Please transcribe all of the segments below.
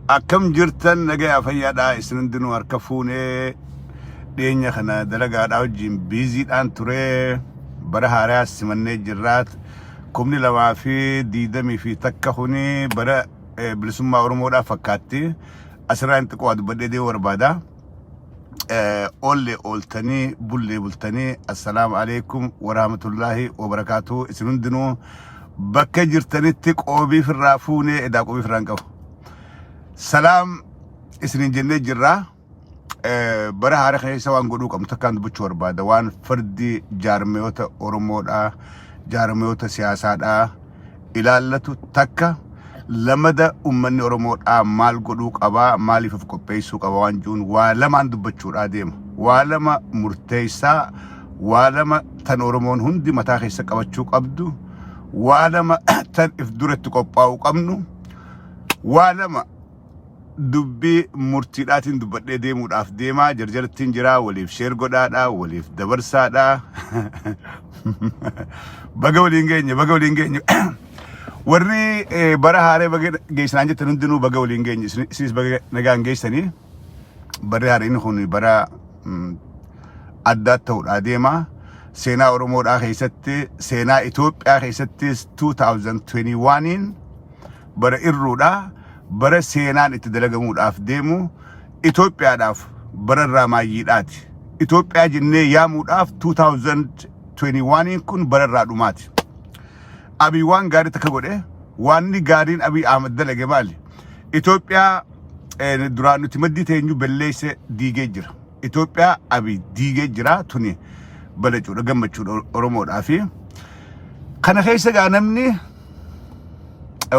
akkam jirtan nagaa fayyaadhaa isindinuu harka fuunee dhiyeenya kana dalagaadhaa wajjin biiziidhaan ture bara haaraa simannee jirraat kumni lamaa fi diidamii fi takka kuni bara bilisummaa Oromoodhaa fakkaatti asirraan xiqqoo dubbadhee barbaada oolle ooltanii bullee bultanii assalaamu alaykum wa rahmatullaahi wa barakaatuh isindinuu bakka jirtanitti qoobii firraa fuunee edaa qoobii firraan qabu سلام اسنين جنة جرا برا هاري خيسا وان قدو قم تكان دبوچو وربادا وان فردي جارميوتا أورمودا جارميوتا سياسادا إلالتو تكا لمدا أمني أورمودا مال قدو قبا مالي ففكو بيسو قبا وان جون والما دبوچو راديم والما مرتيسا والما تن أورمون هندي متا خيسا قبچو قبدو والما تن افدورتو قباو قمنو والما dubbi murtiidhaatiin dubbadhee deemuudhaaf deemaa jarjarattiin jira waliif sheer godhaadha waliif dabarsaadha baga waliin geenye warri bara haaree baga geessanaan jettan hundinuu baga waliin geenye isinis baga nagaan geessanii barri haareen kun bara addaa ta'uudhaa deema seenaa Oromoodhaa keessatti seenaa Itoophiyaa keessattis 2021 bara irruudhaa bara seenaan itti dalagamuudhaaf deemu Itoophiyaadhaaf bara raamaayyiidhaati Itoophiyaa jennee yaamuudhaaf 2021 kun bara raadhumaati Abiy waan gaarii takka godhe waanni gaariin Abiy Ahmed dalage maali Itoophiyaa duraan nuti maddii teenyu belleesse diigee jira Itoophiyaa Abiy diigee jira tuni balachuudha gammachuudha Oromoodhaaf kana keessa gaa namni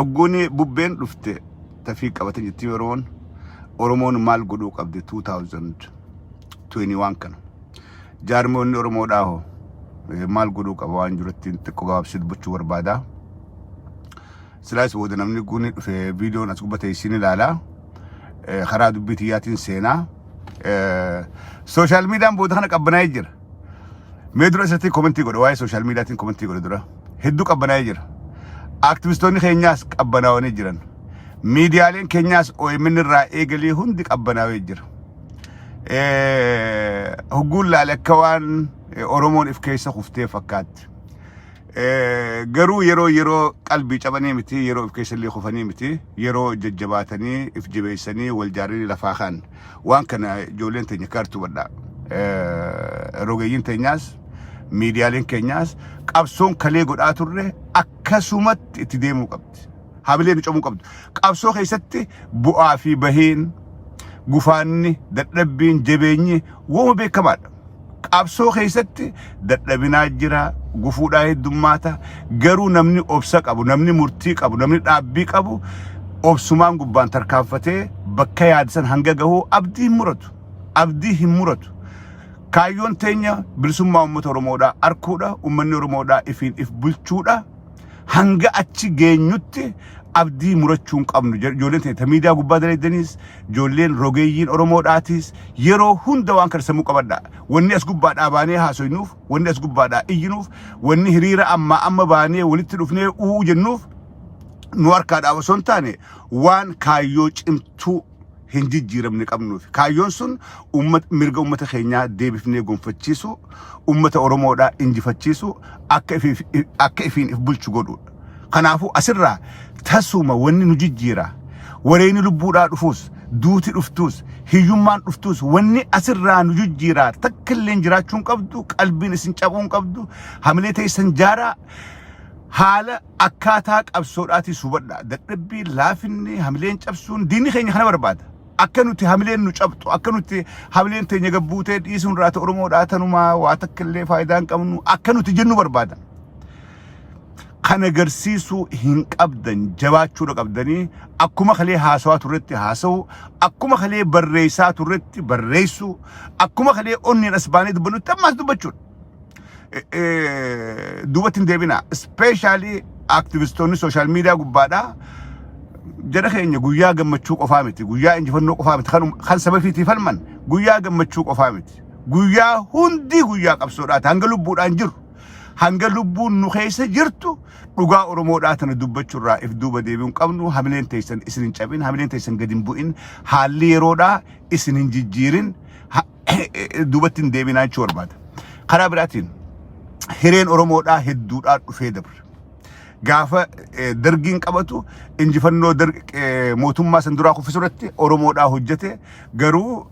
oggooni bubbeen dhufte تفيق قبته جتي أورمون مال قدو قبض 2021 كان جارمون أورمو داهو مال قدو قبوان جرتين تقوغاب سيد بچو وربادا سلاس ودنا من يقولي في فيديو نسكوبة تيسيني لالا خرادو بيتياتين سينا سوشال ميديا بودخانا قبنا يجر ميدرو ستي كومنتي قدو واي سوشال ميديا تين كومنتي قدو درا هدو قبنا يجر اكتيفستوني خينياس قبنا ونجران ميديالين كنياس او من الرأي قلي هندك أبنا ويجر هقول لكوان أورمون إفكيسا خفتي فكات قرو يرو قلبي جباني متي يرو إفكيسا اللي خفاني متي يرو ججباتني إفجبيسني والجارين لفاخان وان كان جولين تنكارتو بدا روغيين تنياس ميديالين كنياس قبسون كلي قد آتره أكسومت اتديمو قبت هابلين نجوم قبض قابسو خيستي بؤا في بهين غفاني ددبين جبيني وما بكمال قابسو خيستي ددبنا جرا غفودا دماتا غرو نمني اوبسق ابو نمني مرتيق ابو نمني دابيق ابو اوبسمان غبان تركافته بكا يادسن هنغغو ابدي مرتو كايون تينيا بلسما امت ورمودا اركودا امني ورمودا افين اف بلچودا hanga achi geenyutti abdii murachuun qabnu ijoolleen miidiyaa gubbaa dalaydaniis ijoolleen rogeeyyiin Oromoodhaatis yeroo hunda waan karsamuu qabadha wanni as gubbaa dhaabaanee haasoynuuf wanni as gubbaadhaa iyyinuuf wanni hiriira amma baanee walitti dhufnee jennuuf nu harkaadhaa osoo hin taane waan kaayyoo cimtuu hin jijjiiramne qabnuuf kaayyoon sun mirga ummata keenyaa deebifnee gonfachiisu ummata Oromoodhaa injifachiisu akka ifiin if bulchu godhu kanaafu asirraa tasuma wanni nu jijjiira wareeni lubbuudhaa dhufuus duuti dhuftuus hiyyummaan dhuftuus wanni asirraa nu jijjiira takkalleen jiraachuun qabdu qalbiin isin cabuun qabdu hamilee teessan jaaraa haala akkaataa qabsoodhaati subadha dadhabbii laafinni hamileen cabsuun diinni keenya kana barbaada akka nuti hamileen nu cabtu akka nuti hamileen teenya gabbuutee dhiisuun raata Oromoodhaa tanumaa waa takkallee faayidaan qabnu akka nuti jennu barbaada kana garsiisuu hin qabdan jabaachuudha qabdanii akkuma kalee haasawaa turretti haasawu akkuma kalee barreessaa turretti barreessu akkuma kalee onneen asbaanii dubbannutti ammaas dubbachuudha dubatin deebina especially activistoonni social media gubbaadhaa jara keenya guyyaa gammachuu qofaa miti guyyaa injifannoo qofaa miti kan sabafiitii falman guyyaa gammachuu qofaa miti guyyaa hundi guyyaa qabsoodhaati hanga lubbuudhaan jiru hanga lubbuun nu keessa jirtu dhugaa Oromoodhaa tana dubbachurraa if duuba deebi'uun qabnu hamileen teessan isin hin cabin hamileen teessan gadi hin bu'in haalli yeroodhaa isin hin jijjiirin duubatti hin deebinaa jechuu barbaada. Karaa biraatiin hireen Oromoodhaa hedduudhaa dhufee dabre. Gaafa dargiin qabatu injifannoo mootummaa san duraa kuffisurratti Oromoodhaa hojjete garuu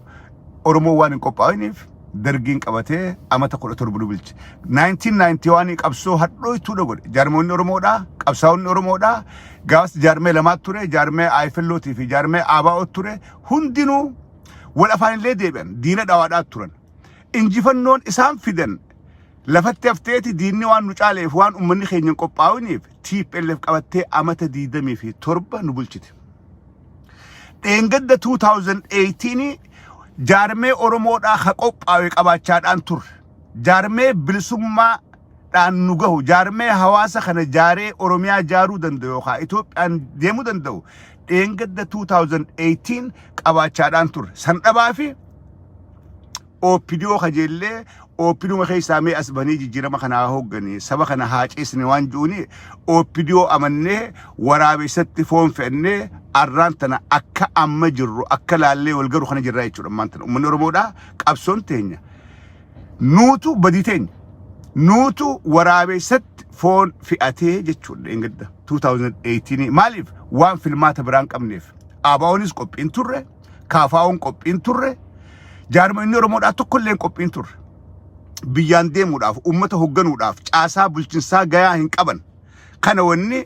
Oromoo waan hin qophaa'iniif dargiin qabatee amata 17 bulche 1991 qabsoo hadhooytuu godhe jaarmoonni Oromoodhaa qabsaa'onni Oromoodhaa gaafas jaarmee lamaatti ture jaarmee Aayifellootii fi jaarmee Aabaa'oo ture hundinuu wal afaanillee deebi'an diina dhawaadhaa turan injifannoon isaan fidan lafatti hafteeti diinni waan nu caaleef waan ummanni keenya qophaa'iniif TPLF qabattee amata 27 nu bulchite dheengadda 2018 jaarmee Oromoodhaa ha qophaa'e qabaachaadhaan turre jaarmee bilisummaadhaan nu gahu jaarmee hawaasa kana jaaree Oromiyaa jaaruu danda'u yookaan Itoophiyaan deemuu danda'u dheengadda 2018 qabaachaadhaan turre san dhabaa fi OPDO kajeellee OPDO keessaa mee asbanii jijjiirama kanaa hoogganii saba kana haaceesne waan juuni OPDO amannee waraabessatti foon fe'annee arraan tana akka amma jirru akka laallee wal garu kana jirraa jechuudha maanta ummanni Oromoodhaa qabsoon teenya nuutu badii teenya nuutu waraabessatti foon fe'atee jechuudha engadda 2018 maaliif waan filmaata biraan qabneef ABO'nis qophiin turre KFO'n qophiin turre jaarmoonni Oromoodhaa tokkolleen qophiin turre biyyaan deemuudhaaf ummata hoogganuudhaaf caasaa bulchiinsaa gayaa hin qaban kana wanni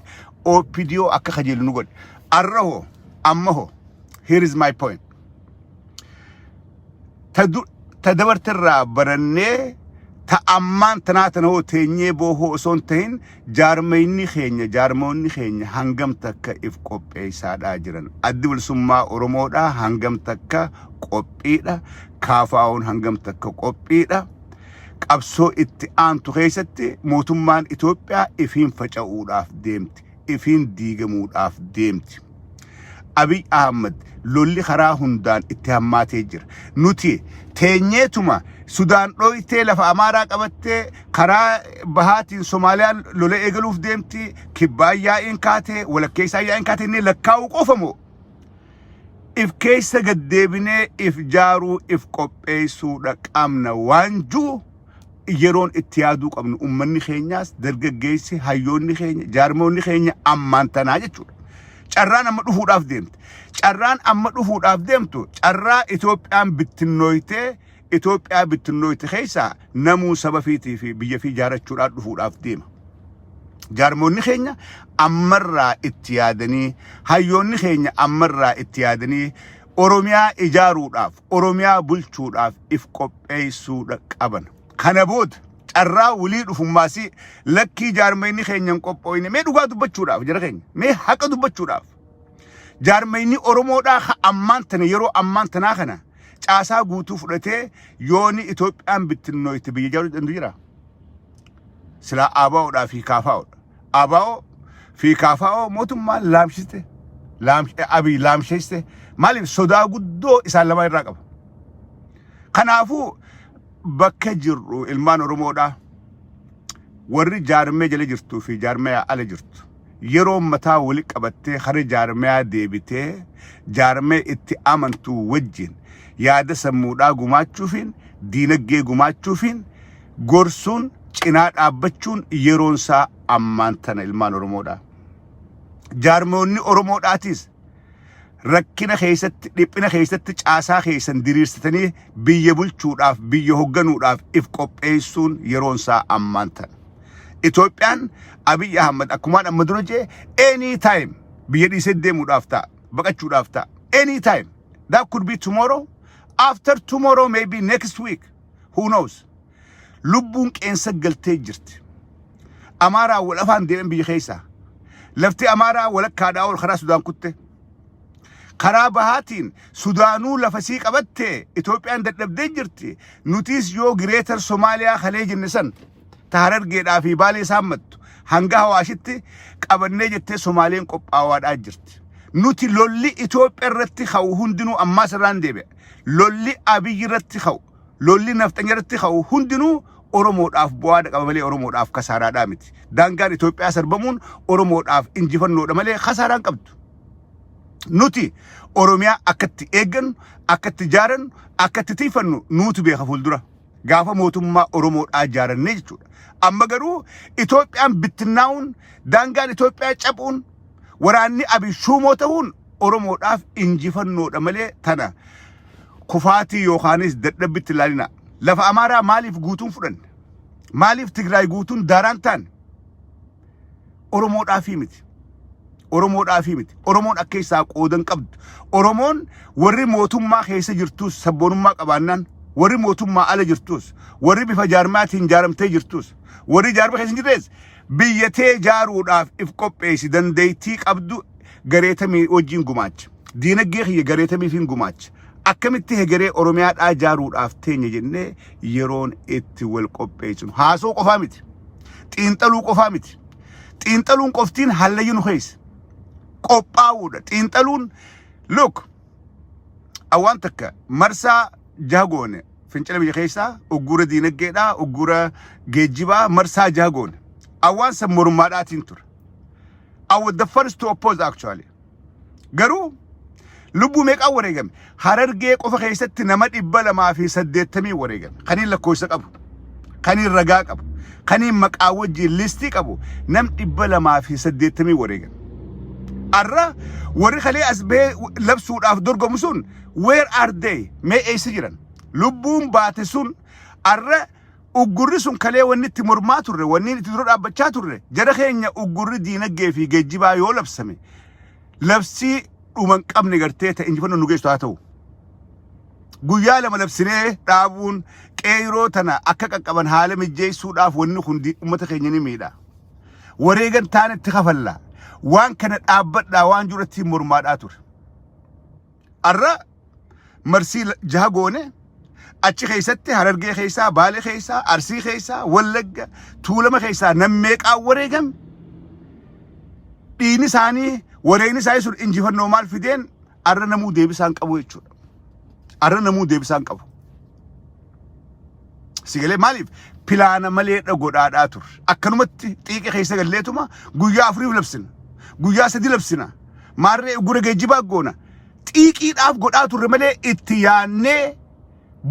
OPDO akka kajeelu nu godhe arraho ammaho here is my point tadabartirraa barannee ta'ammaan tanaatan hoo teenyee boohoo osoon ta'in jaarmoonni keenya hangam takka if qopheessaadhaa jiran addi bilisummaa Oromoodhaa hangam takka qophiidha KFO'n hangam takka qophiidha qabsoo itti aantu keessatti mootummaan Itoophiyaa ifiin faca'uudhaaf deemti ifiin diigamuudhaaf deemti Abiy Ahmed lolli karaa hundaan itti hammaatee jira nuti teenyeetuma Sudaan dhoyitee lafa Amaaraa qabattee karaa bahaatiin Soomaaliyaan lola eegaluuf deemti kibbaan yaa'iin kaatee walakkeessaa yaa'iin kaatee inni lakkaa'uu qofamoo if keessa gaddeebinee if jaaruu if qopheessuudha qabna waan juu yeroon itti yaaduu qabnu ummanni keenyaas dargaggeessi hayyoonni keenya jaarmoonni keenya ammaan tanaa jechuudha carraan amma dhufuudhaaf deemtu carraa Itoophiyaan bittinnooyte keessaa namuu saba fiitii fi biyya fi jaarachuudhaan dhufuudhaaf deema jaarmoonni keenya ammarraa itti yaadanii hayyoonni keenya ammarraa itti yaadanii Oromiyaa ijaaruudhaaf Oromiyaa bulchuudhaaf if qopheessuudha qaban kana booda carraa wulii dhufummaasi lakkii jaarmoonni keenyan qophooyne mee dhugaa dubbachuudhaaf jara keenya mee haqa dubbachuudhaaf jaarmoonni Oromoodhaa ammaan tana yeroo ammaan tanaa kana caasaa guutuu fudhatee yooni Itoophiyaan bittinnooyte biyya jaaruu danda'u jira silaa ABO'dhaa fi KFO'dha ABO fi KFO mootummaan Abiy laamsheesse maaliif sodaa guddoo isaan lama irraa qaba kanaafuu bakka jirru ilmaan Oromoodhaa warri jaarmee jala jirtuu fi jaarmee ala jirtu yeroo mataa wali qabattee hara jaarmee deebitee jaarmee itti amantuu wajjin yaada sammuudhaa gumaachuufiin diinagdee gumaachuufiin gorsuun cinaa dhaabbachuun yeroonsaa ammaan tana ilmaan Oromoodhaa jaarmoonni Oromoodhaatis rakkina keessatti dhiphina keessatti caasaa keessan diriirsitanii biyya bulchuudhaaf biyya hoogganuudhaaf if qopheessuun yeroonsaa ammaan tana Itoophiyaan Abiy Ahmed akkuma amma dura jee anytime biyya dhiisee deemuudhaaf ta'a baqachuudhaaf ta'a anytime that could be tomorrow after tomorrow maybe next week who knows lubbuun qeensa galtee jirti Amaaraa wal afaan deeman biyya keessaa lafti Amaaraa walakkaadhaa ol karaa Sudaan kutte karaa bahaatiin Sudaanuu lafasii qabattee Itoophiyaan dadhabdee jirti nutis yoo Greater Somaaliyaa kalee jenne san Harargeedhaa fi Baalee saammattu hanga Hawaashitti qabannee jettee Somaaliyaan qophaawaadhaa jirti nuti lolli Itoophiyaa irratti ka'u hundinuu ammaas irraan deebi'a lolli Abiy irratti ka'u lolli Nafxanya irratti ka'u hundinuu Oromoodhaaf bu'aadha qaba malee Oromoodhaaf kasaaraadhaa miti. Daangaan Itoophiyaa sarbamuun Oromoodhaaf injifannoodha malee kasaaraan qabdu. Nuti Oromiyaa akkatti eeggannu, akkatti ijaarannu, akkatti tiifannu nuutu beeka fuuldura. Gaafa mootummaa Oromoodhaa ijaarannee jechuudha. Amma garuu Itoophiyaan bittinnaa'uun, daangaan Itoophiyaa cabuun, waraanni Abiy shuumoo ta'uun Oromoodhaaf injifannoodha malee tana kufaatii yookaanis dadhabbitti ilaalina. Lafa Amaaraa maaliif guutuun fudhanne? Maaliif Tigraay guutuun daaraan taane? Oromoodhaafi miti. Oromoodhaafi miti. Oromoon akka isaa qoodan qabdu. Oromoon warri mootummaa keessa jirtus sabboonummaa qabaannaan, warri mootummaa ala jirtus, warri bifa jaarmaatiin jaaramtee jirtus, warri jaarma keessa jirres biyyatee jaaruudhaaf if qopheessi dandeettii qabdu gareetamii wajjin gumaacha. Diinagdee kiyya gareetamiifiin gumaacha. Akkamitti hegeree Oromiyaadhaa jaaruudhaaf teenya jennee yeroon itti wal qopheessinu. Haasoo qofaa miti. Xiinxaluu qofaa miti. Xiinxaluun qoftiin hallayyu nu keessa. Qophaa'uudha. Xiinxaluun look awwaan takka marsaa jaagoone fincila biyya keessaa uggura diinagdeedhaa uggura geejjibaa marsaa jaagoone awwaan san mormaadhaatiin ture. I was the first to oppose actually. Garuu lubbuu meeqaa wareegame? Harargee qofa keessatti nama 280 wareegame. Kaniin lakkoofsa qabu, kaniin ragaa qabu, kaniin maqaa wajjin listii qabu nam 280 wareegame. Arra warri kalee as bahee labsuudhaaf dorgomu sun where are they? Mee eessa jiran? Lubbuun baate sun arra uggurri sun kalee wanni itti mormaa turre, wanni itti dura dhaabbachaa turre, jara keenya uggurri diinagdee fi geejjibaa yoo labsame labsii dhuman qabne gartee ta'e injifannoo nu geessu haa ta'u. Guyyaa lama labsinee dhaabuun qeeroo tana akka qaqqaban haala mijjeessuudhaaf wanni hundi uummata keenya ni miidha. Wareegan taan itti kafalla. Waan kana dhaabbadhaa waan jirutti mormaadhaa ture. Arra marsii jaha goone achi keessatti Harargee keessaa, Baalee keessaa, Arsii keessaa, Wallagga, Tuulama keessaa nammeeqaa wareegame. Dhiini isaanii wareegni isaanii sun injifannoo maal fideen arra namuu deebisaan qabu jechuudha. Arra namuu deebisaan qabu. Sigalee maaliif pilaana malee godhaadhaa ture. Akkanumatti xiiqe keessa galleetuma guyyaa 4 labsina. Guyyaa 3 labsina. Maarree gura geejjibaa goona. Xiiqiidhaaf godhaa turre malee itti yaannee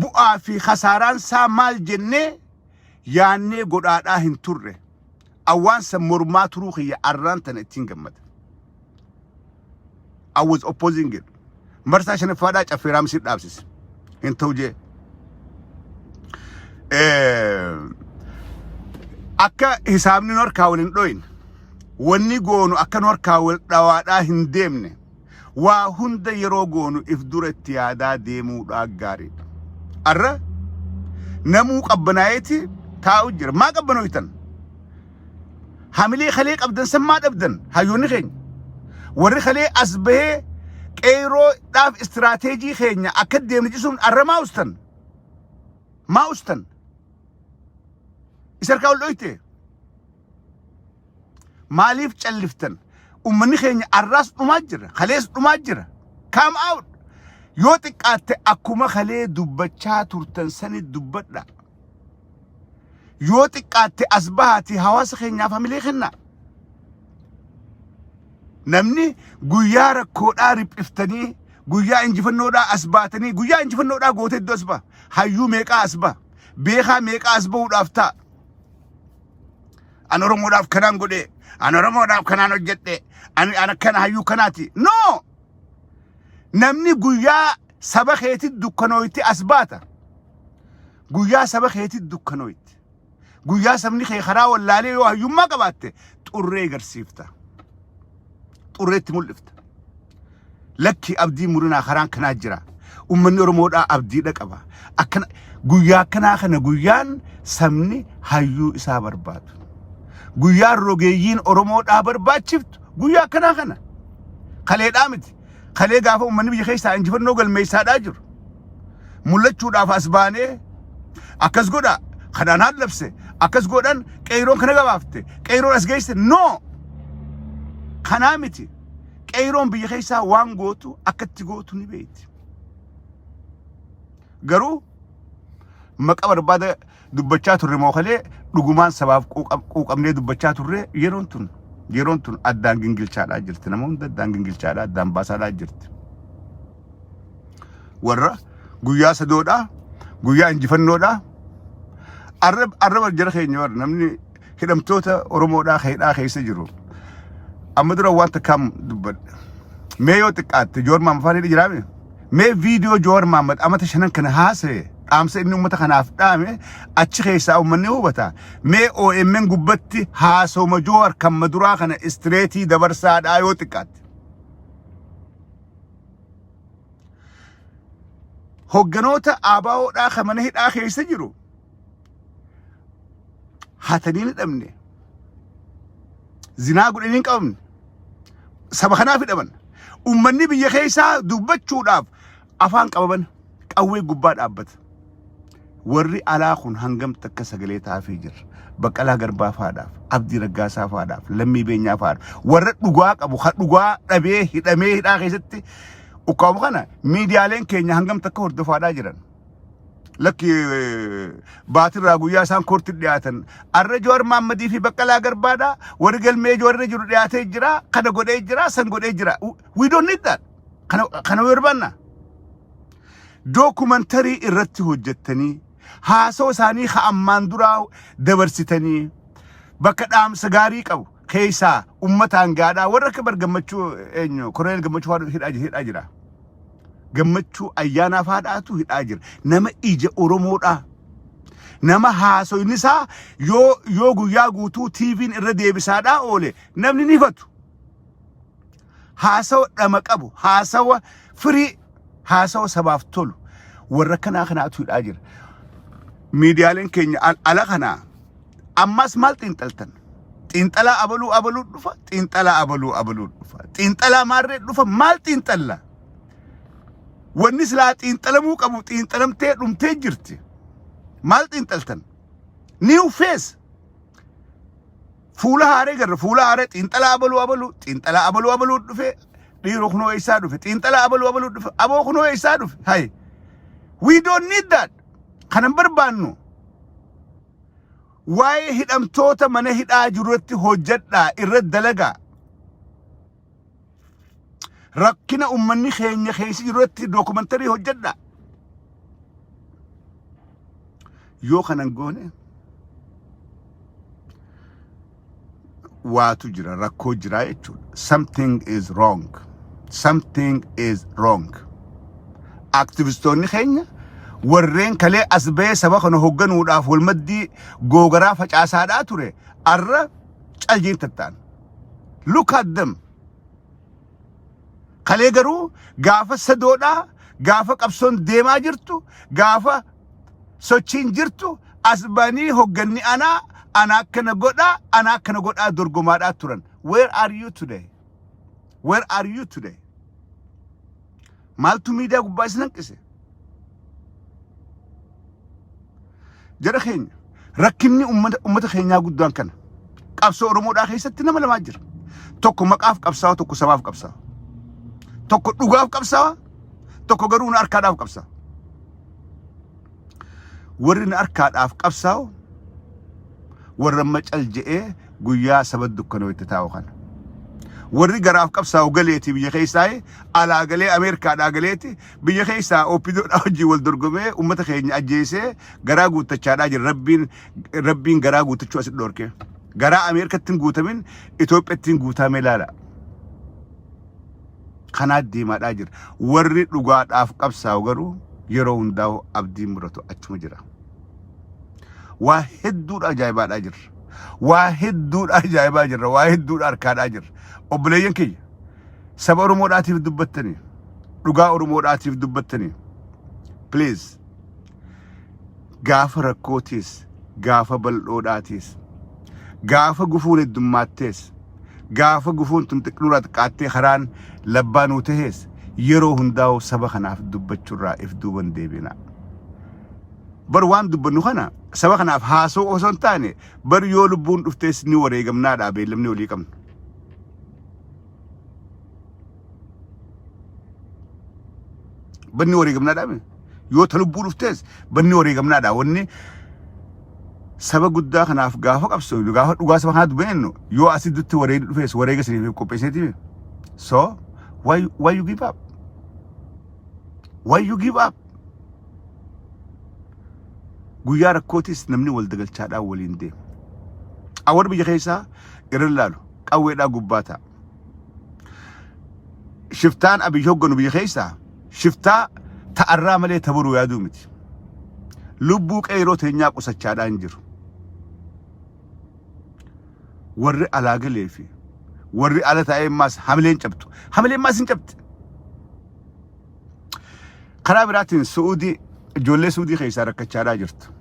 bu'aa fi khasaaraan isaa maal jennee yaannee godhaadhaa hin turre. Awwaan san mormaa turuu kiyya arraan tana ittiin gammada. I was opposing it. Marsaa shanaffaadhaa caffee raamsii dhaabsise. Hin ta'u jee. Akka hisaabni nu harkaa wal hin dhoyin. Wanni goonu akka nu harkaa wal dhawaadhaa hin deemne. Waa hunda yeroo goonu if dura itti yaadaa deemuudhaa gaariidha. Arra namuu qabbanaayeti taa'u jira. Maa qabbanooytan? Hamilee kalee qabdan san maa dhabdan? Hayyoonni keenya. Warri kalee as bahee qeeroodhaaf istiraateejii keenya akka deemne jisuun arra maa ustan? Maa ustan? Isarkaa ol dhoyte? Maaliif calliftan? Ummanni keenya arraas dhumaa jira. Kalees dhumaa jira. Come out. Yoo xiqqaatte akkuma kalee dubbachaa turtan sani dubbadha. Yoo xiqqaatte as bahaati hawaasa keenyaaf hamilee kenna. Namni guyyaa rakkoodhaa riphiftanii, guyyaa injifannoodhaa as baatanii, guyyaa injifannoodhaa gootee iddoo as baha. Hayyuu meeqaa as baha. Beekaa meeqaa as bahuudhaaf ta'a. An Oromoodhaaf kanaan godhee, an Oromoodhaaf kanaan hojjedhee, an akkana hayyuu kanaati. No! Namni guyyaa saba keetii dukkanooyti as baata. Guyyaa saba keetii dukkanooyti. Guyyaa sabni kee karaa wallaalee yoo hayyummaa qabaatte xurree garsiifta. Xurreetti mul'ifta. Lakki abdii murinaa karaan kanaa jira. Ummanni Oromoodhaa abdiidha qaba. Akkana guyyaa akkanaa kana guyyaan sabni hayyuu isaa barbaadu. Guyyaan rogeeyyiin Oromoodhaa barbaachiftu guyyaa akkanaa kana. Kaleedhaa miti. Kalee gaafa ummanni biyya keessaa injifannoo galmeessaadhaa jiru. Mul'achuudhaaf as baanee akkas godha kanaan labse akkas godhan qeeroon kana gabaafte qeeroon as geesse no kanaa miti qeeroon biyya keessaa waan gootu akkatti gootu ni beekti. Garuu maqa barbaada dubbachaa turre moo kalee dhugumaan sabaaf quuqamnee dubbachaa turre yeroon tun addaan gingilchaadhaa jirti nama hunda addaan gingilchaadhaa addaan baasaadhaa jirti warra guyyaa sadoodhaa guyyaa injifannoodhaa arraba jara keenya warra namni hidhamtoota Oromoodhaa hidhaa keessa jiru amma dura waan takkaam dubbadha mee yoo xiqqaatte Jowaar Mohaammed afaan hidha jiraame mee viidiyoo Jowaar Mohaammed amata shanan kana haasa'e dhaamsa inni uummata kanaaf dhaame achi keessaa uummanni hubata mee OMN gubbatti haasawma Jowaar kan maduraa kana istireetii dabarsaadhaa yoo xiqqaatte hogganoota ABO'dhaa kan mana hidhaa keessa jiru hatanii hidhamne zinaa godhanii hin qabamne saba kanaaf hidhaman ummanni biyya keessaa dubbachuudhaaf afaan qababan qawwee gubbaa dhaabbata warri alaa kun hangam takka sagalee taafii jira Baqqalaa Garbaa faadhaaf Abdii Raggaasaa faadhaaf Lammii Beenyaa faadhaaf warra dhugaa qabu kan dhugaa dhabee hidhamee hidhaa keessatti ukkaamuu kana miidiyaaleen keenya hangam takka hordofaadhaa jiran lakki baatirraa guyyaa isaan koorti dhiyaatan arra Jowaar Mohaammed fi Baqqalaa Garbaadhaa warri galmee Jowaarri jiru dhiyaatee jira kana godhee jira san godhee jira we don't need that kana barbaanna dookumantarii irratti hojjettanii haasoo isaanii ka ammaan duraa dabarsitanii bakka dhaamsa gaarii qabu keessaa ummataan gaadhaa warra akka bargammachuu eenyu Koloneel Gammachuu hidhaa jira gammachuu ayyaanaa faadhaatu hidhaa jira nama ija Oromoodhaa nama haasoyni isaa yoo guyyaa guutuu TV'n irra deebisaadhaa oole namni ni fatu haasawa dhama qabu haasawa firii haasawa sabaaf tolu warra kanaatu hidhaa jira miidiyaaleen keenya ala kanaa ammas maal xiinxaltan xiinxalaa abaluu dhufa xiinxalaa abaluu dhufa xiinxalaa maarree dhufa maal xiinxalla wanni silaa xiinxalamuu qabu xiinxalamtee dhumtee jirti maal xiinxaltan new face fuula haaree garra fuula haaree xiinxalaa abaluu dhufe dhiiroo kunoo eessaa dhufe xiinxalaa abaluu dhufe aboo kunoo eessaa dhufe hay we don't need that kanan barbaannu waa'ee hidhamtoota mana hidhaa jirutti hojjedhaa irra dalagaa rakkina ummanni keenya keessa jirutti dookumantarii hojjedhaa yoo kanan goone waatu jira rakkoo jira jechuudha something is wrong aktivistoonni keenya warreen kalee asbee saba kana hogganuudhaaf walmaddii googaraa facaasaadhaa ture arra caljiin tattaan look at them kalee garuu gaafa sadoodhaa gaafa qabsoon deemaa jirtu gaafa sochiin jirtu asbanii hogganni anaa akkana godhaa dorgomaadhaa turan where are you today maaltu miidiyaa gubbaa isin hanqise jara keenya rakkinni ummata keenyaa guddaan kana qabsoo Oromoodhaa keessatti nama lamaa jira tokko maqaaf qabsaawa tokko sabaaf qabsaawa tokko dhugaaf qabsaawa tokko garuu na harkaadhaaf qabsaawa warri na harkaadhaaf qabsaawa warra macal je'ee guyyaa saba dukkanoo itti taa'u kana warri garaaf qabsaawu galeeti biyya keessaa alaa galee Ameerikaadhaa galeeti biyya keessaa OPDOdhaa hojii wal dorgomee ummata keenya ajjeesee garaa guuttachaadhaa jira rabbiin garaa guuttachuu asit dhorke garaa Ameerikatti hin guutamin Itoophiyaatti hin guutamee ilaala kanaa deemaadhaa jira warri dhugaadhaaf qabsaawu garuu yeroo hundaa'u abdiin muratu achuma jira waa hedduudha ajaa'ibaadhaa jirra waa hedduudha ajaa'ibaa jirra waa hedduudha harkaadhaa jirra obboleeyyan kiyya saba Oromoodhaatiif dubbattanii dhugaa Oromoodhaatiif dubbattanii please gaafa rakkootiis gaafa bal'oodhaatiis gaafa gufuun heddummaattees gaafa gufuun tun xiqqnuura xiqqaattee karaan labbaanuu tahees yeroo hundaa'u saba kanaaf dubbachuurraa if duuban deebina bar waan dubbannu kana saba kanaaf haasoo osoo hin taane bar yoo lubbuun dhuftees ni wareegamnaadhaa beellamni olii qabnu banni wareegamnaadhaa yoo talubbu dhuftes banni wareegamnaadha wanni saba guddaa kanaaf gaafa qabsoo gaafa dhugaa saba kanaa dubbeennu yoo asitti wareegni dhufes wareega siniif qopheesseeti so why you give up why you give up guyyaa rakkootis namni wal dagalchaadhaan waliin deema awwar biyya keessaa irra laalu qawweedhaa gubbaata shiftaan abiy hogganu biyya keessaa shiftaa ta'arraa malee taburuu yaaduu miti lubbuu qeyroo teenyaa qusachaadhaan jiru warri alaagalee fi warri ala ta'ee maas hamileen cabtu hamileen maas hin cabti karaa biraatiin Suudii ijoollee Suudii keessaa rakkachaadhaa jirtu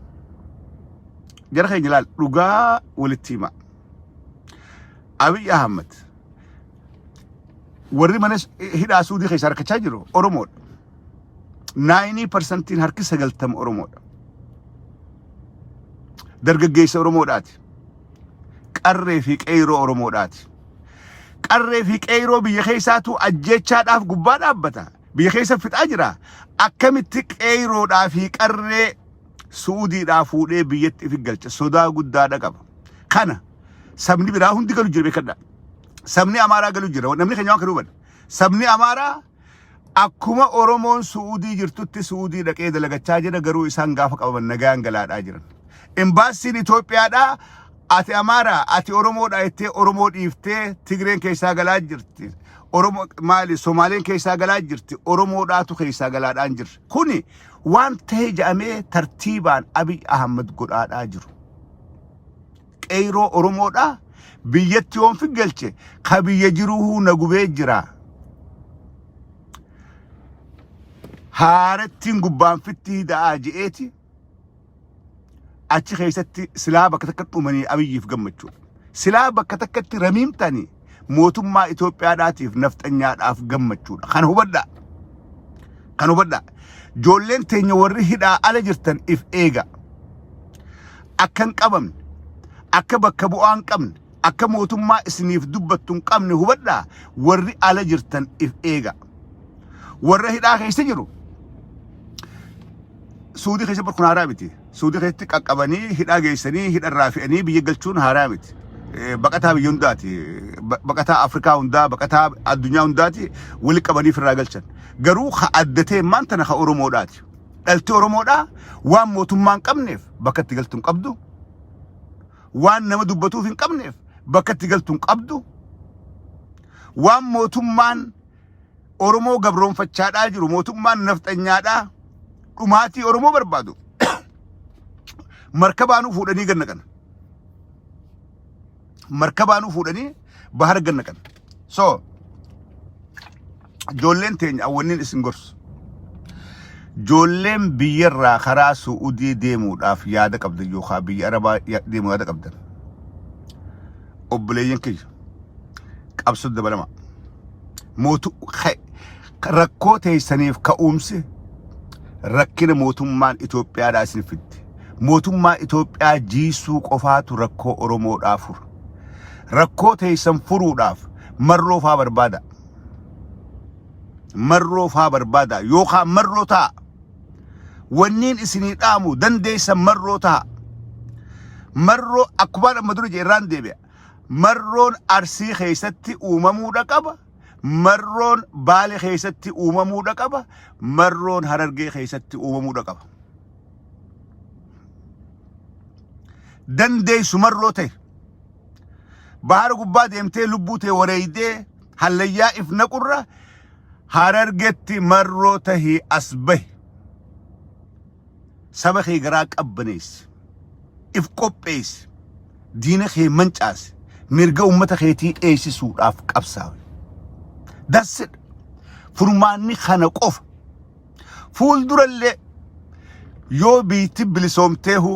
jara keenya ilaal dhugaa walitti hima Abiy Ahmed warri mana hidhaa Suudii keessaa rakkachaa jiru Oromoodha 90% harki 90 Oromoodha dargaggeessa Oromoodhaati qarree fi qeyroo Oromoodhaati qarree fi qeyroo biyya keessaatu ajjechaadhaaf gubbaa dhaabbata biyya keessa fixaa jira akkamitti qeyroodhaa fi qarree Suudiidhaa fuudhee biyyatti fi galcha sodaa guddaadha qaba kana sabni biraa hundi galu jira beekadha sabni Amaaraa galu jira namni keenya waan kana hubanna sabni Amaaraa akkuma Oromoon Suudii jirtutti Suudii dhaqee dalagachaa jira garuu isaan gaafa qabaman nagaan galaadhaa jiran embaasiin Itoophiyaadhaa ati Amaaraa ati Oromoodhaa jettee Oromoo dhiiftee Tigreen keessaa galaa jirti Oromoo maali Somaaleen keessaa galaa jirti Oromoodhaatu keessaa galaadhaan jirti kuni waan ta'e jedhamee tartiibaan Abiy Ahmed godhaadhaa jiru qeyroo Oromoodhaa biyyatti yoon figalche ka biyya jiruu na gubee jira haarettiin gubbaan fitti hidhaa je'eeti achi keessatti silaa bakka takka dhumanii Abiyyiif gammachuu silaa bakka takkatti ramiimtanii mootummaa Itoophiyaadhaatiif nafxanyaadhaaf gammachuudha kan hubadha joolleen teenya warri hidhaa ala jirtan if eega akkan qabamne akka bakka bu'aan qabne akka mootummaa isiniif dubbattu qabne hubadha warri ala jirtan if eega warra hidhaa keessa jiru Suudii keessa barkun haaraa miti Suudii keessatti qaqqabanii hidhaa geessanii hidharraa fe'anii biyya galchuun haaraa miti baqataa biyya hundaati baqataa Afrikaa hundaa baqataa addunyaa hundaati wali qabanii firraa galchan garuu ha addatee maantana ha Oromoodhaati dhalti Oromoodhaa waan mootummaan qabneef bakka itti galtuun qabdu waan nama dubbatuuf hin qabneef bakka itti galtuun qabdu waan mootummaan Oromoo gabroonfachaadhaa jiru mootummaan nafxanyaadhaa dhumaatii Oromoo barbaadu markabaanuu fuudhanii gannaqan markabaanuu fuudhanii bahar gannaqan so joolleen teenya awwannin isin gorsu joolleen biyyarraa karaa Suudii deemuudhaaf yaada qabdan yookaan biyya Arabaa deemuu yaada qabdan obboleeyyan kiyya qabsoo dabalama rakkoo teessaniif ka'umsi rakkina mootummaan Itoophiyaadhaa isin fidde mootummaa Itoophiyaa jiisuu qofaatu rakkoo Oromoodhaa fura rakkoo teessan furuudhaaf marroo faa barbaada yookaan marroo ta'a wanniin isinii dhaamu dandeessan marroo ta'a marroo akkuma amma dura jeerraan deebi'a marroon Arsii keessatti uumamuudha qaba marroon Baalee keessatti uumamuudha qaba marroon Harargee keessatti uumamuudha qaba dandeessu marroo ta'e bahara gubbaa deemtee lubbuu ta'e wareeydee hallayyaa if naqurra Harargeetti marroo tahii as bahi saba kee garaa qabbaneessi if qopheessi diina kee mancaasi mirga ummata keetii eegsisuudhaaf qabsaawe dassid furmaanni kana qofa fuuldurallee yoo biitti bilisoomteehu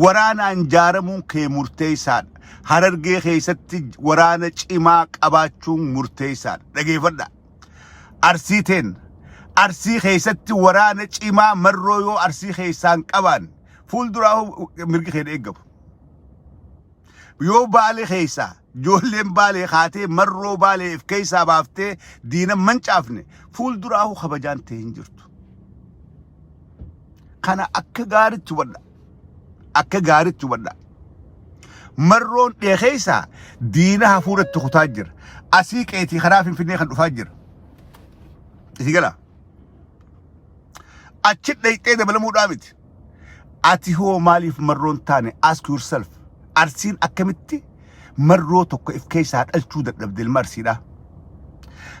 waraanaan jaaramuun kee murteessaadha Harargee keessatti waraana cimaa qabaachuun murteessaadha dhageeffadha Arsiiteen Arsii keessatti waraana cimaa marroo yoo Arsii keessaan qabaan fuulduraahu mirgi kee eeggamu yoo Baalee keessaa joolleen Baalee kaatee marroo Baalee if keessaa baaftee diina mancaafne fuulduraahu kabajaan ta'e hin jirtu kana akka gaariitti hubadha. Akka gaariitti hubadha. Marroon dheekeessa diina hafuuratti kutaa jira. Asii qeetii karaa Finfinnee kan dhufaa jira. Isi gala. Achi dhayxee dabalamuudhaa miti. Ati hoo maaliif marroon taane? Ask yourself. Arsiin akkamitti marroo tokko if keessaa dhalchuu dadhabde ilma Arsiidha.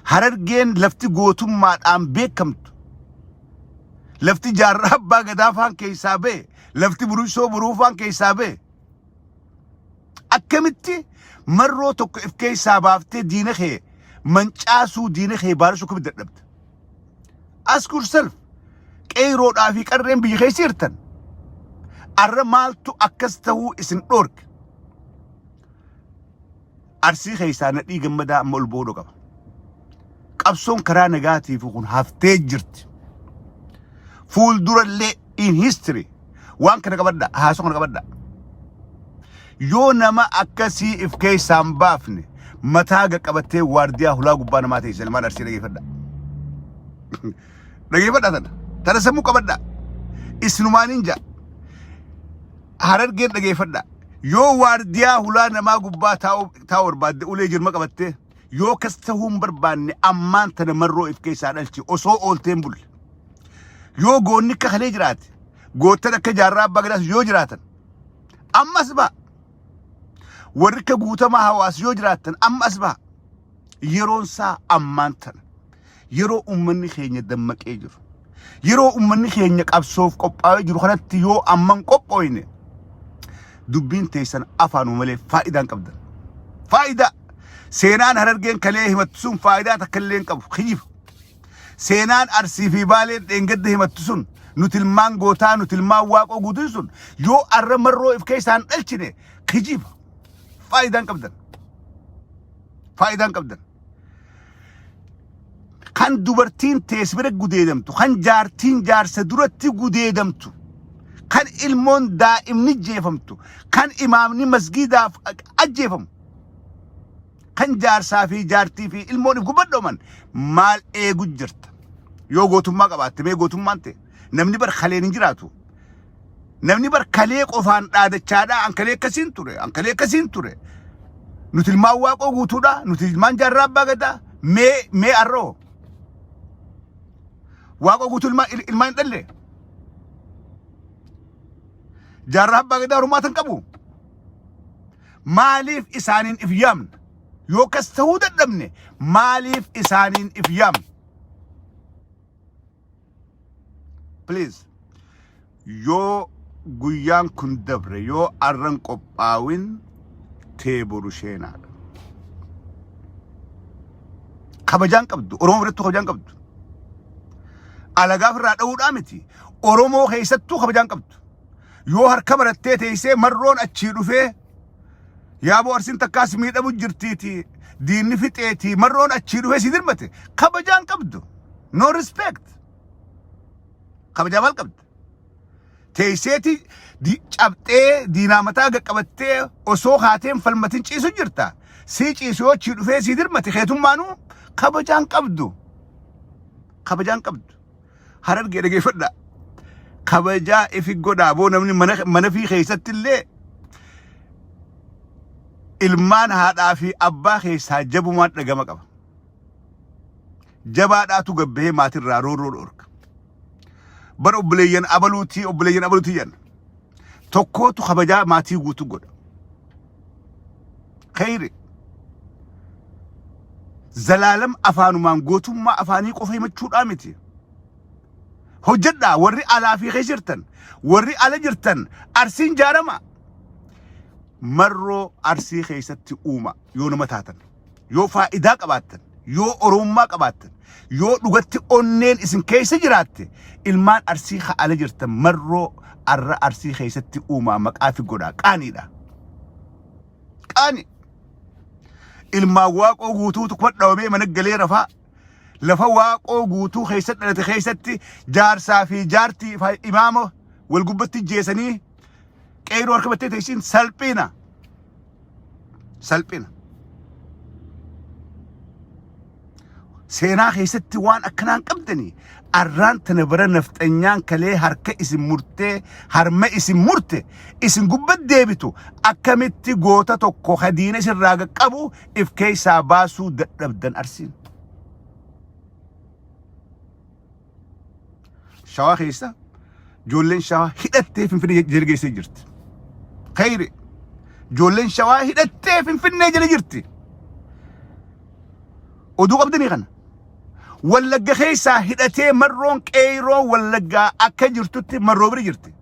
Harargeen lafti gootummaadhaan beekamtu. Lafti jaarraa abbaa gadaa faan keessaa bee. Lafti buruusoo buruufaan keessaa bee. Akkamitti marroo tokko if keessaa baaftee diina kee mancaasuu diina kee baarsuu akkamitti dadhabde? Ask yourself. Qeeroodhaa fi qarreen biyya keessa jirtan. Arra maaltu akkas ta'uu isin dhorke? Arsii keessaa nadhii gammadaa amma ol boodoo qaba. Qabsoon karaa nagaatiif kun haftee jirti. Fuuldurallee in history waan kana qabadda, haasoo kana qabadda. Yoo nama akkasii if keessaan baafne mataa qabattee waardiyaa hulaa gubbaa namaa ta'e Salmaan Arsii dhageeffadha. Dhageeffadha tana. Tana sammuu qabadha. Isinumaaniin ja'a. Harargeen dhageeffadha. Yoo waardiyaa hulaa namaa gubbaa taa'u barbaadde ulee jirma qabattee yoo kas ta'uu hin barbaanne ammaan tana marroo if keessaa dhalchi osoo oolteen bulle. Yoo goonni akka kalee jiraate goottan akka jaarraa abbaa gadaas yoo jiraatan ammas ba'a. Warri akka guutamaa hawaas yoo jiraatan ammas ba'a. Yeroon isaa ammaan tana. Yeroo ummanni keenya dammaqee jiru. Yeroo ummanni keenya qabsoof qophaa'ee jiru kanatti yoo amman qophooyne dubbiin teessan afaanuma malee faayidaan qabdan. Faayidaa. Seenaan Harargeen kalee himattu sun faayidaa takka illee hin qabu. Kijiba. Seenaan Arsii fi Baaleen dheengadda himattu sun nuti ilmaan gootaa nuti ilmaan waaqoo guutuun sun yoo arra marroo if keessaan dhalchine kijiba. Faayidaan qabdan. Faayidaan qabdan. Kan dubartiin teessbira gudeedamtu, kan jaartiin jaarsa duratti gudeedamtu, kan ilmoon daa'imni jeefamtu, kan imaamni masgiidaaf ajjeefamu, kan jaarsaa fi jaartii fi ilmoon if gubadhooman maal eegu jirta? Yoo gootummaa qabaatte mee gootummaan ta'e namni bar kaleen hin jiraatu. Namni bar kalee qofaan dhaadachaadhaa an kalee akkasiin ture, an kalee akkasiin ture. Nuti ilmaan waaqoo guutuudha, nuti ilmaan jaarraa abbaa gadaa mee arroo. Waaqoo guutuu ilmaan hin dhalle. Jaarraa abbaa gadaa hormaatan qabu. Maaliif isaaniin if yaamna? Yoo kas ta'uu dadhabne maaliif isaaniin if yaamna? Please. Yoo guyyaan kun dabre yoo arran qophaawin teeboru sheenaadha. Kabajaan qabdu. Oromoo biratti kabajaan qabdu. Alagaaf irraa dha'uudhaa miti. Oromoo keessattuu kabajaan qabdu. Yoo harka marattee teessee marroon achii dhufee yaaboo Arsiin takkaas miidhamu jirtiiti. Diinni fixeeti. Marroon achii dhufee si dirmate. Kabajaan qabdu. No respect. Kabajaa maal qabda? Teesseeti cabxee diinaa mataa qabattee osoo haateen falmatiin ciisu jirta. Si ciisu yoo achii dhufee si dirmate keetummaanuu kabajaan qabdu. Kabajaan qabdu. Harargee dhageeffadha. Kabajaa ifi godhaa boo namni mana fi keessatti illee ilmaan haadhaa fi abbaa keessaa jabumaan dhagama qaba. Jabaadhaatu gabbee maatirraa rooroo dhorka. Bar obboleeyyan abaluutii yan. Tokkootu kabajaa maatii guutuu godha. Khayri. Zalaalam afaanumaan gootummaa afaanii qofa himachuudhaa miti. Hojjedhaa warri alaa fi keessa jirtan, warri ala jirtan Arsiin jaarama. Marroo Arsii keessatti uuma yoo nama taatan, yoo faayidaa qabaattan, yoo oromummaa qabaattan, yoo dhugatti onneen isin keessa jiraatte ilmaan Arsii ala jirtan marroo arra Arsii keessatti uumaa maqaa fi godhaa qaaniidha. Qaani. Ilmaan waaqoo guutuutu kuma dhawamee mana galee rafaa. Lafa waaqoo guutuu keessatti dhalate keessatti jaarsaa fi jaartii imaama wal gubbatti jeesanii qeeroo harka battee teessiin salphina. Salphina. سينا خيست وان أكنان قبدني أران تنبرا نفتنيان كلي هركا اسم مرتي هرما اسم مرتي اسم قبت ديبتو أكامتي قوتا توكو خدينة سراغا قبو إفكي ساباسو دردن أرسين شوا خيسا جولين شوا هدتي فين جرقي سجرت خيري جولين شوا هدتي فين جرقي جرتي ودو قبدني غنا ولقى خيسا هدتي مرون كيرو ولقى أكجرتي مرو بر جرتي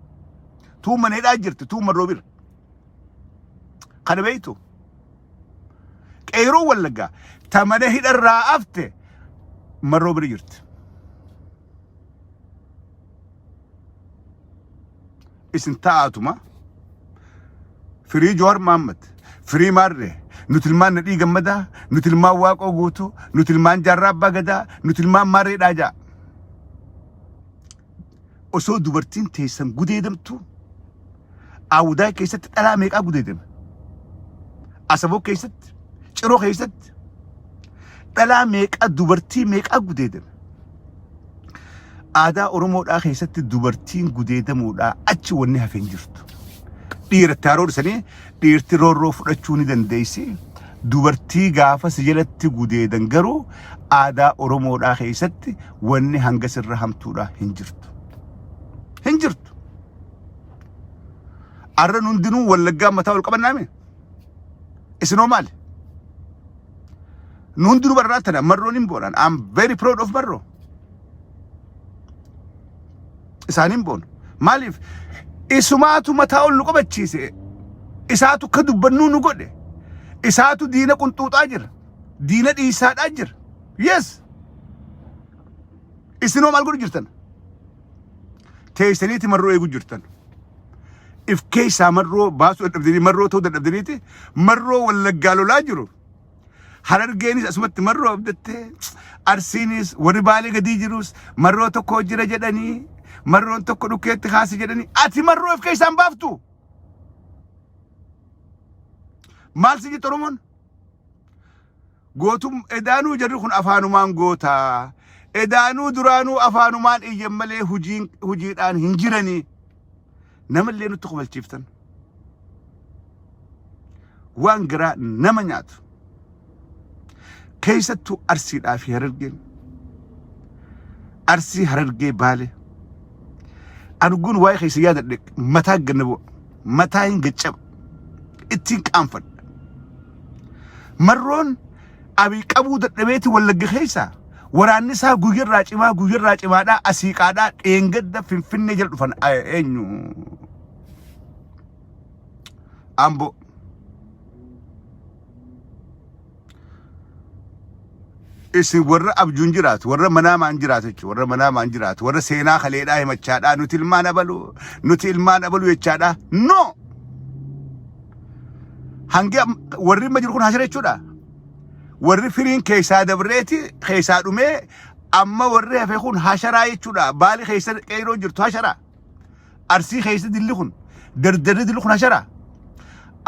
تو من هدا جرتي تو مرو بر قد بيتو كيرو ولقى تمنه هدا الرافته مرو بر جرتي اسم تاعتما فري جوهر محمد فري مره نتلمان ندي جمدا نتلمان واقو غوتو نتلمان جراب بغدا نتلمان ماري داجا osoo dubartiin teessan gudeedamtu awdaa keessatti dhalaa meeqaa gudeedama asaboo keessatti ciroo keessatti dhalaa meeqaa dubartii meeqaa gudeedama aadaa oromoodhaa keessatti dubartiin gudeedamuudhaa achi wanni hafeen jirtu dhiiratti haroodhisanii dhiirti roorroo fudhachuu ni dandeessi dubartii gaafa si jalatti gudeedan garuu aadaa oromoodhaa keessatti wanni hanga sirra hamtuudhaa hin jirtu arra hundinuu wallaggaa mataa ol qabannaame isinoo maali hundinuu barraatana marroon hin boonaan I'm very proud of marroo isaanin boonu maaliif isumaatu mataa ol nu qabachiise isaatu ka dubbannuu nu godhe isaatu diina qunxuuxaa jira diina dhiisaadhaa jira yes isinoo maal godhu jirtan teessaniiti marroo eegu jirtan if keessa marroo baasuu dadhabdanii marroo ta'uu dadhabdaniiti marroo wallaggaa lolaa jiru harargeenis asumatti marroo abdattee arsiinis warri baalee gadii jirus marroo tokko jira jedhanii marroon tokko dhukeetti haasi jedhanii ati marroo if keessaan baaftu maal si jettu oromoon gootum edaanuu jarri kun afaanumaan gootaa edaanuu duraanuu afaanumaan iyyan malee hujiidhaan hin jiranii namallee nutti qubalchiiftan waan garaa nama nyaatu keessattuu arsiidhaa fi harargeen arsii harargee baale arguun waa'ee keessa yaadadhe mataa gannabo mataa hin gaccaba ittiin qaanfadha marroon abii qabuu dadhabeeti wallagga keessa waraanni isaa guyyarraa cimaadhaa asiiqaadhaa dheengadda finfinnee jala dhufan eenyu ambo isin warra abjuun jiraatu warra manaamaan jiraatu warra manaamaan jiraatu warra seenaa kaleedhaa himachaadhaa nuti ilmaan abalu jechaadhaa no hangi warri amma jiru kun hashara jechuudha warri firiin keessaa dabreeti keessaa dhumee amma warri hafe kun hasharaa jechuudha baali keessa qeyroo jirtu hasharaa arsii keessa dilli kun dardarri dilli kun hasharaa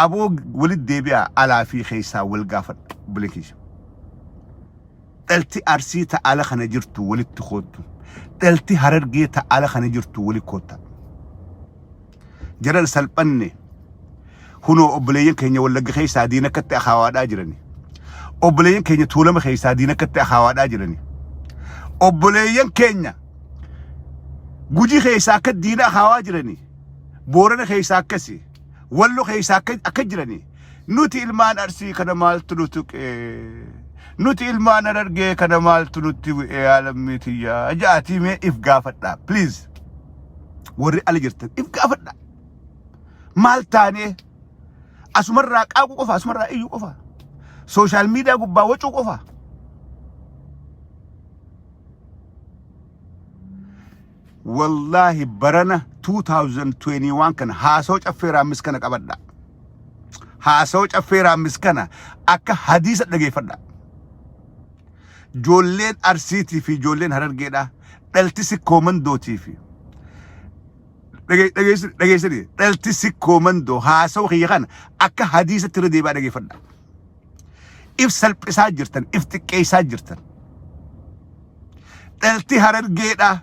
aboo walit deebi'a alaa fi keessaa wal gaafadha bulekiisha dhalti arsii ta'ala kana jirtu walitti koottu dhalti harargee ta'ala kana jirtu walitti kootta jaran salphanne hunoo obboleeyyan keenya wallagga keessaa diina akkatti akaawaadhaa jirani obboleeyyan keenya tuulama keessaa diina akkatti akaawaadhaa jirani obboleeyyan keenya gujii keessaa akka diina akaawaa jirani boorana keessaa akkasi wallo keessaa akka jirani nuti ilmaan arsii kana maaltu nutuqee nuti ilmaan harargee kana maaltu nutti bu'ee alammiitiyyaa ja'atii mee if gaafadhaa please warri ala jirtan if gaafadhaa maal taanee asumarraa qaaquu qofa asumarraa iyyuu qofa sooshaal miidiyaa gubbaa wacuu qofa wallahi barana 2021 kana haasoo caffeeraa mis kana qabadhaa haasoo caffeeraa mis kana akka hadiisa dhageeffadhaa joolleen arsiitii fi joolleen harargeedha dhalti sikkoo mandootii fi dhageessanii dhalti sikkoo mandoo haasoo kiyya kana akka hadiisatti irra deebaa dhageeffadha if salphisaa jirtan if xiqqeessaa jirtan دلتي هررجيدا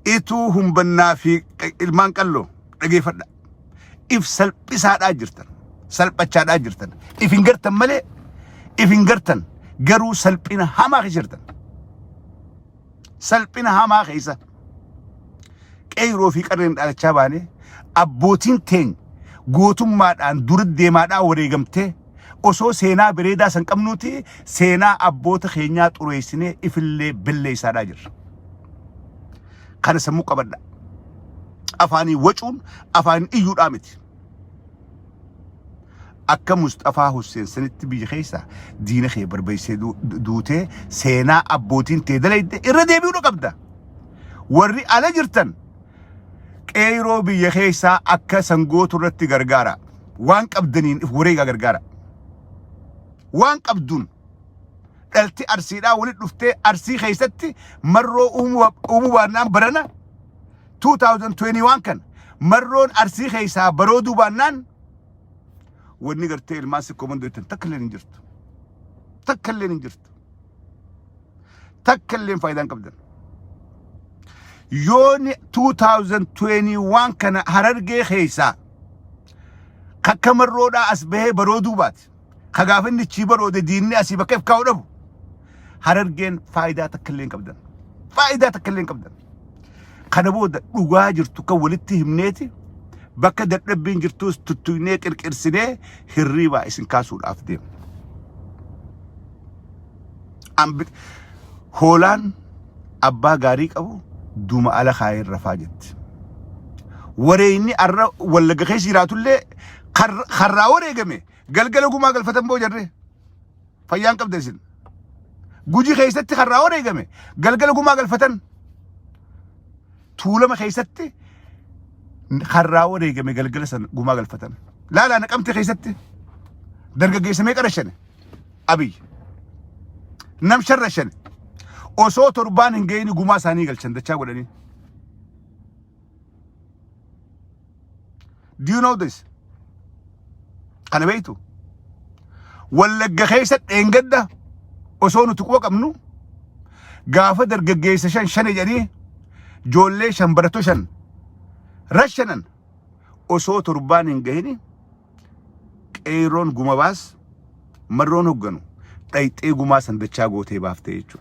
إتو هم بنافي المان قالو رجي فدا إف سلب بساد أجرتن سلب أشاد أجرتن إف إنجرتن ملء إف إنجرتن جرو سلبنا هما خجرتن سلبنا هما خيسة كيرو في قرن على شاباني أبوتين تين قوتم مادان درد ديمادا وريغمته osoo seenaa bareedaa san qabnuti seenaa abboota keenyaa xureessine ifillee billeessaa jirra kana sammuu qabadha afaanii wacuun afaan iyyuudhaa miti akka Mustafaa Hussein sanitti biyya keessa diina kee barbaysee duutee seenaa abbootiin tee dalayde irra deebi'uu qabda warri ala jirtan qeyroo biyya keessa akka sangootu irratti gargaara waan qabdaniin if wareega gargaara وان قبدون دلتي أرسيدا ولد دفتي أرسي خيستي مرو أمو بانان برنا 2021 كان مرون أرسي خيسا برودو بانان ونقرتي الماسي كومندو تكلين جرت تكلين فايدان قبدن يوني 2021 كان هررجي خيسا كمرودا أسبه برودو بات خغافن تشيبر ود ديني اسي بكيف كاودو هررجين فايده تكلين قبدن خنبو دغا جرتو كولتي همنيتي بك ددبين جرتوس تتوينه قرقرسنه هريبا اسن كاسو افدين ام هولان ابا غاري قبو دوما على خير رفاجت وريني ار ولغ خيسيراتو لي خرا وريغمي قلقل قوما قلفتن بو جري فيان قبل دسن جوجي خيستي خراو ريغمي قلقل قوما قلفتن طولما خيستي خراو ريغمي قلقل سن قوما قلفتن لا نقمتي خيستي درجه جيسمي قرشن ابي نم شرشن اوسو تربان انجيني قوما ساني قلشن دچا ودني do you know this أنا بيتو ولا جخيسة إنجدة وصونو تقوى كمنو قافة در جخيسة شن جاني جولي شن برتو شن رشنن وصو تربان إنجهني إيرون قوما باس مرون هقنو تايت قوما سندچا غوتي بافتي يچو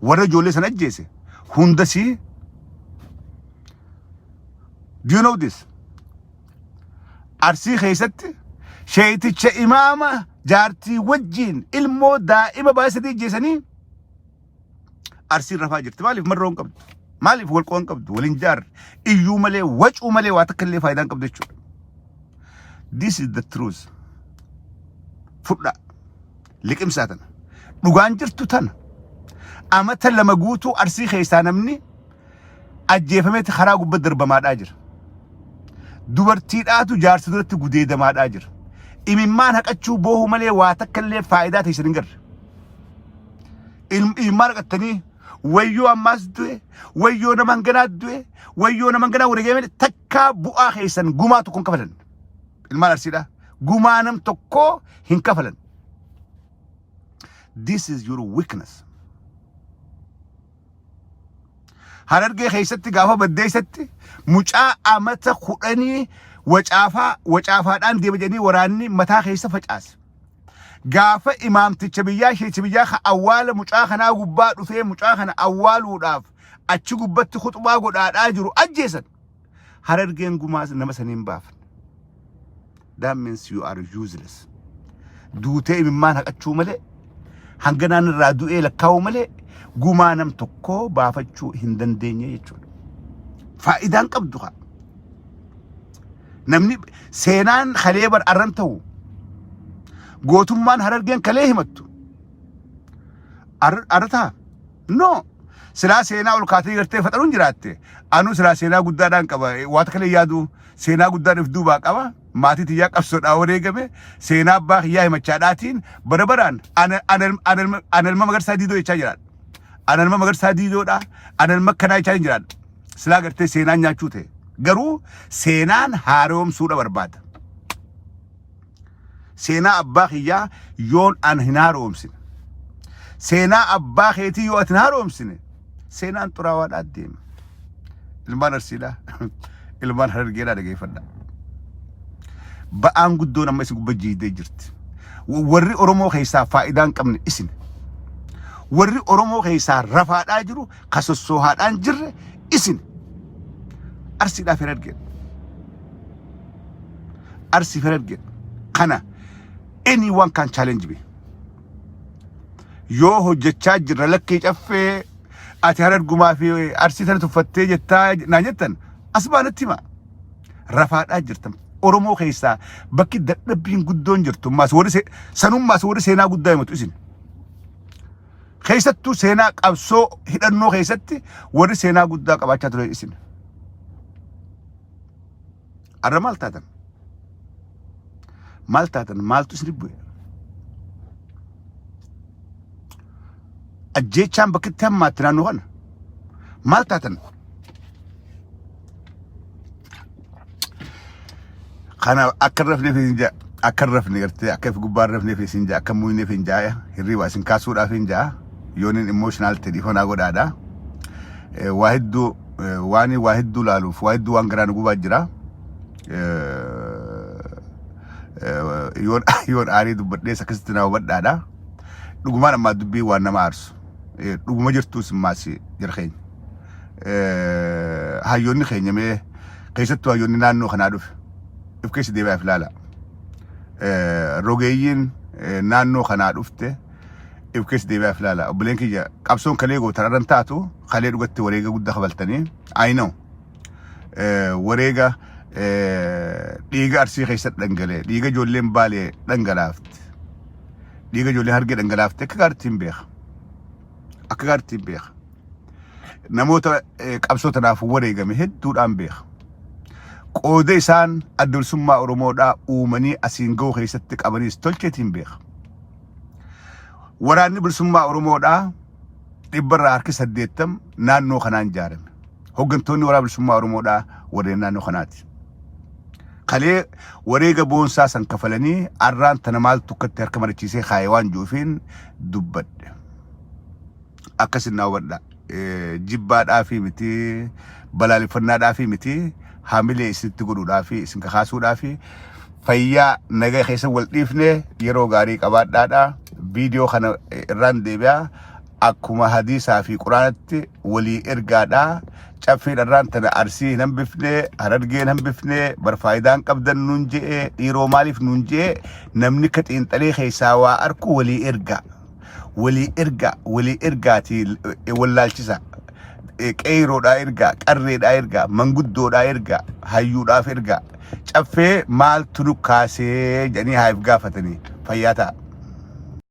ورا جولي سن أجيسي هندسي do you know this أرسي خيستي شيتي إمامة جارتي وجين المو دائما باسدي جيسني أرسي رفاجرت مالف مرون قبض مالف والقوان قبض والإنجار إيو ملي وجو ملي واتكلي فايدان قبض شو this is the truth فلا لك إمساتنا نغان جرتو تانا أما تلما قوتو أرسي خيسانا مني أجيفميت خراقو بدر بماد أجر dubartiidhaatu jaarsa duratti gudeedamaadhaa jira imimmaan haqachuu boohu malee waa takkallee faayidaa ta'e isin garre imimmaan haqattanii wayyoo ammaas du'e wayyoo naman ganaa du'e wayyoo naman ganaa wareegamee takkaa bu'aa keessan gumaa tokko hin kafalan ilmaan arsiidha gumaa nam tokko hin kafalan this is your weakness هررجي خيستي قافة بديستي مجا أمتا خوراني وجافا دان دي بجاني وراني متا خيسة فجأس قافة إمام تشبيا شي تشبيا خا أول مجا خنا قبات وثي مجا خنا أول وداف أتشو قبات خطبا قد آجرو أجيسن هررجي نقوماز نمسانين بافن that means you are useless دوتي ممان هك أتشو ملي هنگنان رادو إيه لكاو ملي قمانم تكو بافتشو هندن دينيا يجول فائدان قبضوها نمني سينان خليبر أرنتو قوتم مان هررجين كليهمتو أرتها نو سلا سينا والكاتي غرتي فترون جراتي أنو سلا سينا قدادان كبا واتكلي يادو سينا قدادان فدو باقبا ماتي تياك أفسود أوريقمي سينا باق ياهي مچاداتين بربران أنا الممغر ساديدو يچاجرات أنا الممغر ساديدو دا أنا المكنا يچاجرات سلا غرتي سينا نياچوته غرو سينان هاروم سورة برباد سينا أباقيا يون أن هناروم سين سينا أبا خيتي يو أتنهارهم سنة سينا أنطرا وادات ديم ilmaan arsiidha ilmaan harargeedha dhageeffadha ba'aan guddoon amma isin gubbajiidee jirti warri oromoo keessaa faayidaan qabne isin warri oromoo keessaa rafaadhaa jiru kasossohaadhaan jirre isin arsiidhaaf harargeedha arsi harargeedha kana anyone can challenge me yoo hojjechaa jirra lakkee caffee ati harargumaa fi arsii tana tuffattee jettaa naan jettan asbaanatti hima rafaadhaa jirtan oromoo keessaa bakki dadhabbiin guddoon jirtu maas warri sanummaas warri seenaa guddaa himatu isin keessattuu seenaa qabsoo hidhannoo keessatti warri seenaa guddaa qabaachaa ture isin arra maal taatan maaltu isin bu'e ajjeechaan bakkitti hammaatti naannoo kana maal taatan kana akka rafneef hin jaa akka rafne gartee akka gubbaan rafneef hin jaa akka muuyneef hin jaa hirriba isin kaasuudhaaf hin jaa yoonin emotional ta'e fonaa godhaadha waa hedduu laaluuf waa hedduu waan garaan gubaa jira yoon aarii dubbadhees akkasitti naa hubadhaadha dhugumaan ammaa dubbii waan nama aarsu dhuguma jirtuus maasi jira keenya hayyoonni keenya mee keessattuu hayyoonni naannoo kanaa dhufe if keessa deebi'aaf ilaala rogeeyyiin naannoo kanaa dhufte if keessa deebi'aaf ilaala obboleen kiyya qabsoon kalee gootararran taatu kalee dhugatti wareega guddaa kabaltanii ayinoo wareega dhiiga arsii keessatti dhangalee dhiiga ijoolleen baalee dhangalaafte dhiiga ijoollee hargee dhangalaafte akka gaartiin beeka namoota qabsoo tanaaf wareegame hedduudhaan beeka qooda isaan addunsummaa oromoodhaa uumanii asiin ga'uu keessatti qabaniis tolcheetiin beeka waraanni bilisummaa oromoodhaa 880 naannoo kanaan ijaarame hoggantoonni waraana bilisummaa oromoodhaa warreen naannoo kanaati kalee wareega boonsaa san kafalanii arraan tana maal tukkatti harka marichiisee kaayee waan juufiin dubbadhe akkasin naa hubadha jibbaadhaa fi miti balaaleffannaadhaa fi miti haamilee isinitti godhuudhaa fi isin kakaasuudhaa fi fayyaa nagaa keessa wal dhiifne yeroo gaarii qabaadhaadha viidiyoo kana irraan deebi'aa akkuma hadiisaa fi quraanatti walii ergaadha caffeen irraan tana arsii hin hambifne harargee hin hambifne barfaayidaan qabdan nuun je'e dhiiroo maaliif nuun je'e namni ka xiinxalee keessaa waa arku walii ergaati wallaalchisa qeeroodhaa ergaa qarreedhaa ergaa manguddoodhaa ergaa hayyuudhaaf ergaa caffee maaltu nu kaasee jedhanii haaf gaafatanii fayyaa ta'a.